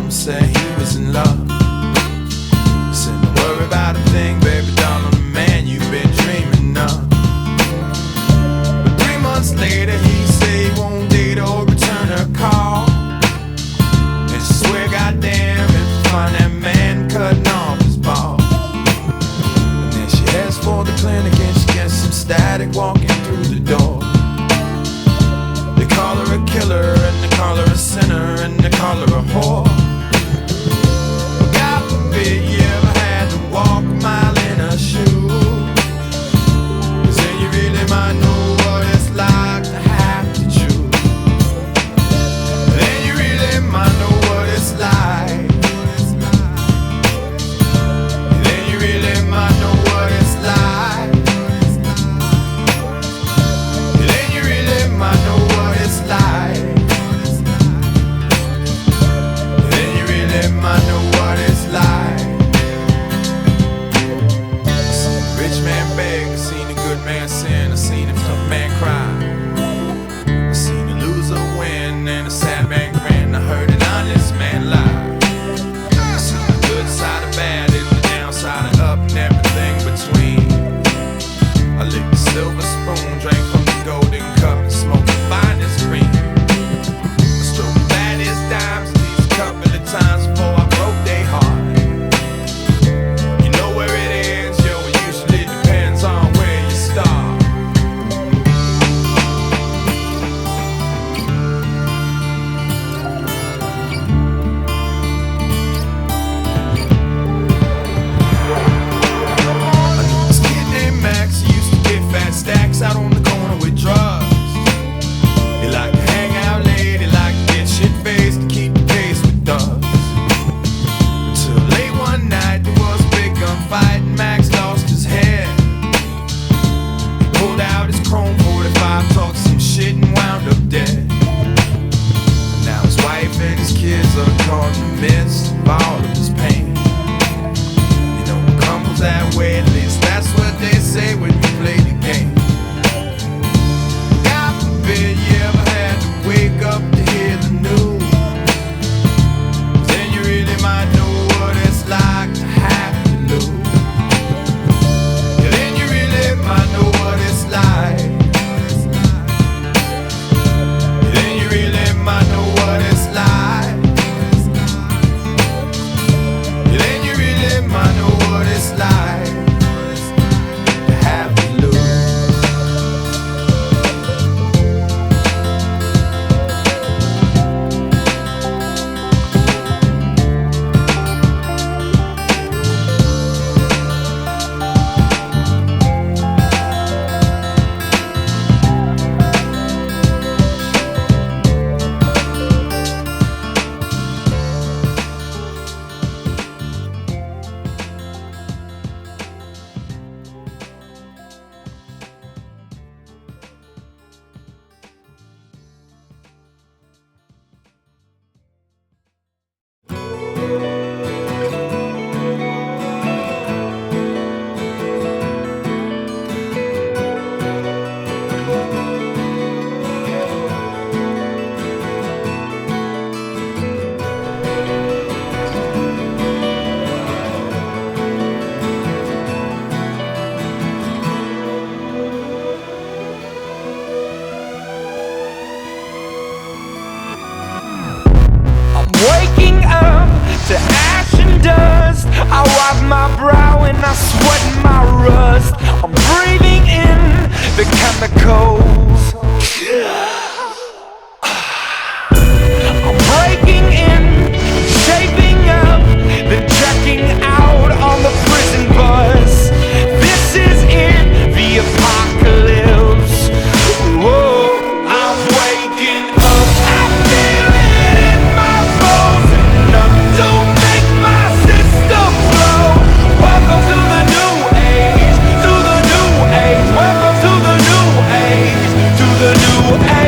him, said he was in love. He said, don't worry about a thing, baby doll, I'm the man you've been dreaming of. But 3 months later he said he won't date or return her call. And she swear, goddamn, if you find that man cutting off his balls. And then she heads for the clinic and she gets some static walking through the door. They call her a killer and they call her a sinner and they call her a whore. But God forbid you ever had to walk a mile in her shoes, 'cause then you really might know what it's like to have to choose. Then you really might know what it's like. Then you really might know what it's like. Then you really might know what it's like. Then you really might know what it's like. I seen a rich man beg, I seen a good man sin, I seen a tough man cry, I seen a loser win and a sad man grin, I heard an honest man lie. I seen the good side of bad and the downside of up and everything between. I licked the silver spoon, drank from the golden cup, and smoked the finest green. I stroked the baddest dimes at least a couple of times before I broke their heart. You know where it ends, yo, it usually depends on where you start. I knew this kid named Max, he used to get fat stacks out on the corner with drugs. He liked to hang out late, he liked to get shit-faced to keep the pace with thugs. Until late one night there was a big gunfight and Max lost his head. He pulled out his chrome 45, talked some shit and wound up dead. Now his wife and his kids are caught in the midst of all of his pain. You know, it crumbles that way, at least that's what they say when you play the game. God forbid you ever had to wake up to hear the news, 'cause then you really might know what it's like to have to lose. Yeah, then you really might know what it's like. Yeah, then you really might know what it's like. Yeah, then you really might know what it's like to have to lose. Waking up to ash and dust, I wipe my brow and I sweat my rust. I'm breathing in the chemicals. I'm breaking in, shaping up, then checking out on the prison bus. This is it, the apocalypse. Whoa, I'm waking up, I feel it in my bones, enough to make my system blow. Welcome to the new age, to the new age. Welcome to the new age, to the new age.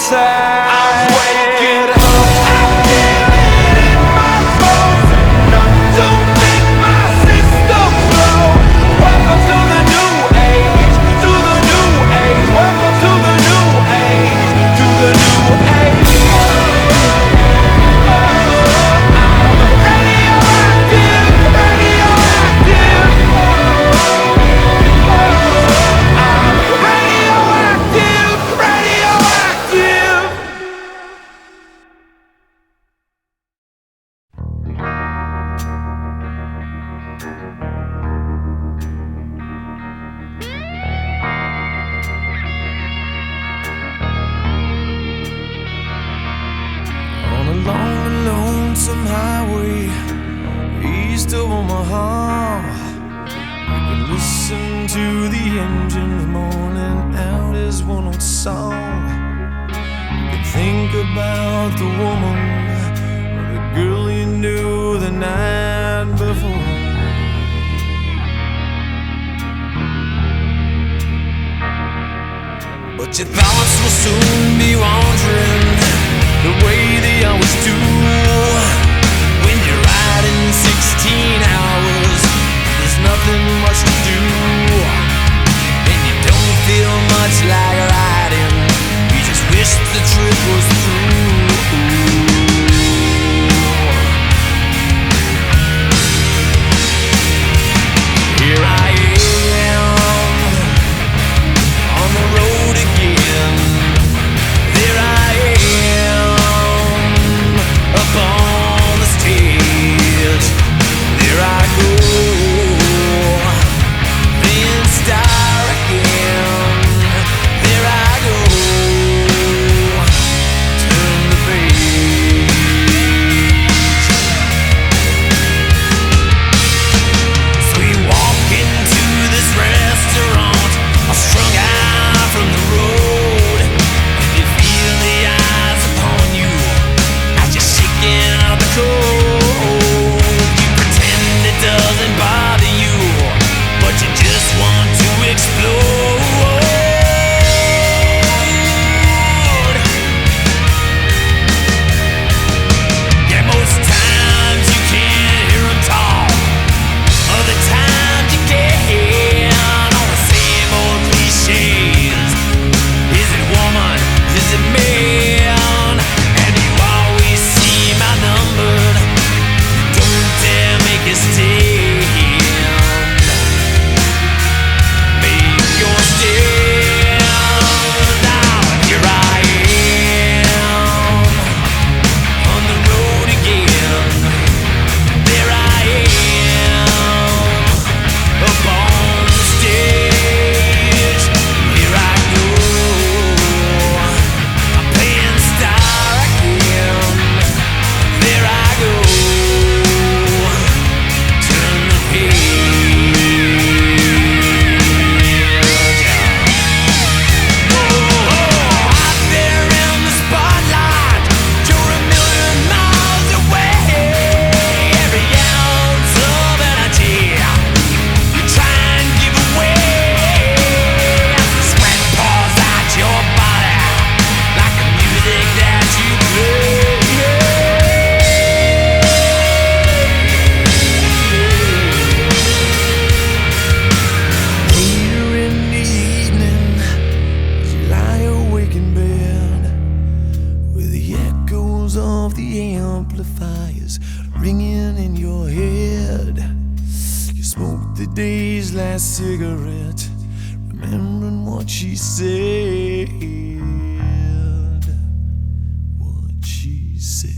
inside. I'm waking up, I feel it in my bones. Enough to make my system blow. Welcome to the new age, to the new age. Welcome to the new age, to the new age. On a long and lonesome highway east of Omaha, you can listen to the engines moaning out his one old song. You can think about the woman or the girl you knew the night before. But your thoughts will soon be wandering the way they always do. When you're riding 16 hours, there's nothing much to do, and you don't feel much like riding. You just wish the trip was through. Here I am on the road again. There I am up on the stage. There I go, then start again. There I go, turn the page. So you walk into this restaurant, all strung out from the road, and you feel the eyes upon you as you're shaking out the cold. You pretend it doesn't bother you, but you just want to explode. Yeah, most times you can't hear them talk. Other times you can, all the same old cliches. Is it woman? Is it man? And you always seem outnumbered. Don't dare make a stand. Make your stand. Now here I am on the road again. There I am up on the stage. Here I go, I'm playing star again. There I go, turn the page. Whoa, out there in the spotlight, you're a million miles away. Every ounce of energy you try and give away, as the sweat pours out your body like the music that you play. Later in the evening, as you lie awake in bed, with the echoes of the amplifiers ringing in your head, you smoke the day's last cigarette, remembering what she said. What she said.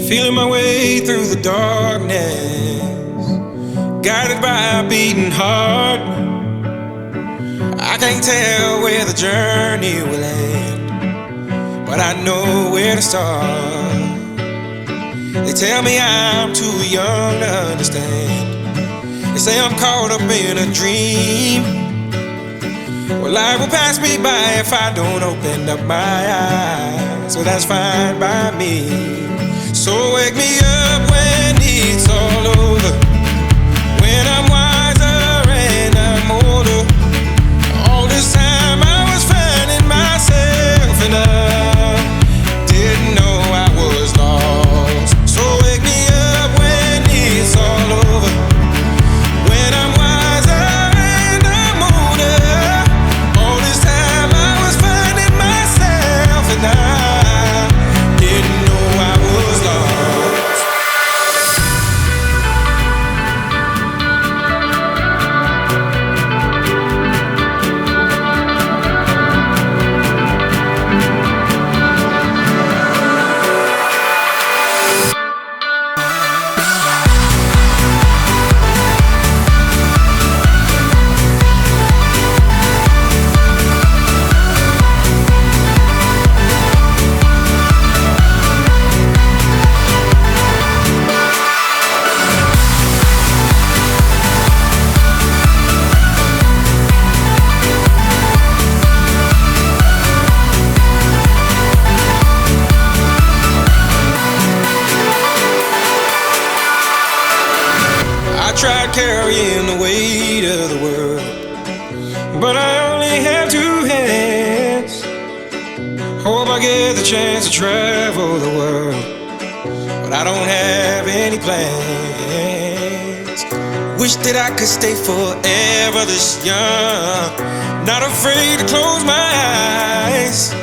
Feeling my way through the darkness, guided by a beating heart. I can't tell where the journey will end, but I know where to start. They tell me I'm too young to understand. They say I'm caught up in a dream. Well, life will pass me by if I don't open up my eyes. So that's fine by me. So wake me up when it's all over, when I'm wiser and I'm older. All this time I was finding myself and I didn't know I was lost. So wake me up when it's all over, when I'm wiser and I'm older. All this time I was finding myself and I didn't know I was lost. I tried carrying the weight of the world, but I only have two hands. Hope I get the chance to travel the world, but I don't have any plans. Wish that I could stay forever this young, not afraid to close my eyes.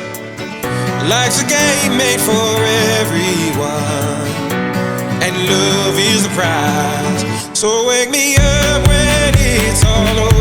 Life's a game made for everyone, and love is the prize. So wake me up when it's all over,